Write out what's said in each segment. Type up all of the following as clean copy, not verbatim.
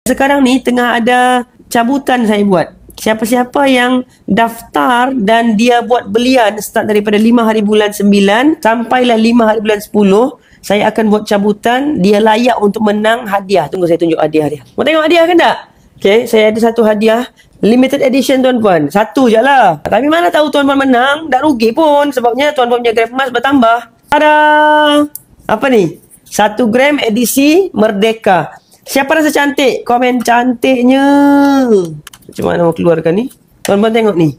Sekarang ni tengah ada cabutan saya buat. Siapa-siapa yang daftar dan dia buat belian start daripada 5 hari bulan 9 sampailah 5 hari bulan 10, saya akan buat cabutan. Dia layak untuk menang hadiah. Tunggu saya tunjuk hadiah dia. Mau tengok hadiah kan tak? Okay, saya ada satu hadiah limited edition tuan-puan. Satu je lah. Tapi mana tahu tuan-puan menang, tak rugi pun. Sebabnya tuan-puan punya Grab emas bertambah. Tada! Apa ni? 1 gram edisi Merdeka. Siapa rasa cantik? Komen cantiknya. Macam mana mau keluarkan ni? Tuan-tuan tengok ni.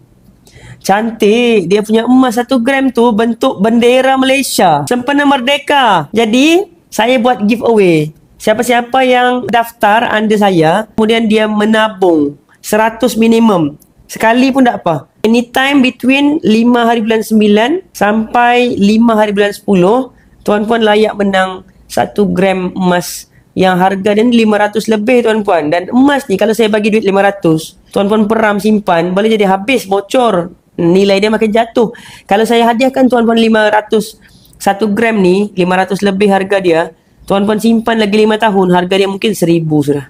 Cantik. Dia punya emas 1 gram tu bentuk bendera Malaysia. Sempena Merdeka. Jadi, saya buat giveaway. Siapa-siapa yang daftar under saya, kemudian dia menabung 100 minimum. Sekali pun tak apa. Anytime between 5 hari bulan 9 sampai 5 hari bulan 10, tuan-puan layak menang 1 gram emas yang harga dia 500 lebih tuan-puan. Dan emas ni kalau saya bagi duit 500, tuan-puan peram simpan, boleh jadi habis, bocor. Nilai dia makin jatuh. Kalau saya hadiahkan tuan-puan 500, 1 gram ni 500 lebih harga dia, tuan-puan simpan lagi 5 tahun, harga dia mungkin 1000 sudah.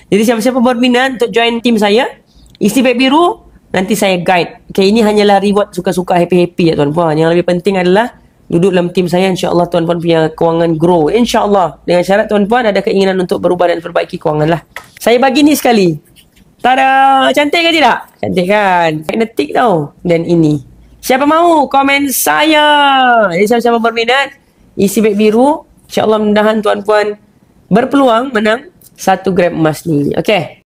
Jadi siapa-siapa berminat untuk join tim saya, isi beg biru, nanti saya guide. Okay, ini hanyalah reward suka-suka happy-happy ya tuan-puan. Yang lebih penting adalah duduk dalam tim saya, insya-Allah tuan-puan punya kewangan grow. Insya-Allah. Dengan syarat tuan-puan ada keinginan untuk berubah dan perbaiki kewangan lah. Saya bagi ni sekali. Tada! Cantik ke tidak? Cantik kan? Magnetik tau. Dan ini. Siapa mahu? Komen saya. Jadi siapa-siapa berminat, isi beg biru. InsyaAllah mudah-mudahan tuan-puan berpeluang menang 1 gram emas ni. Okay.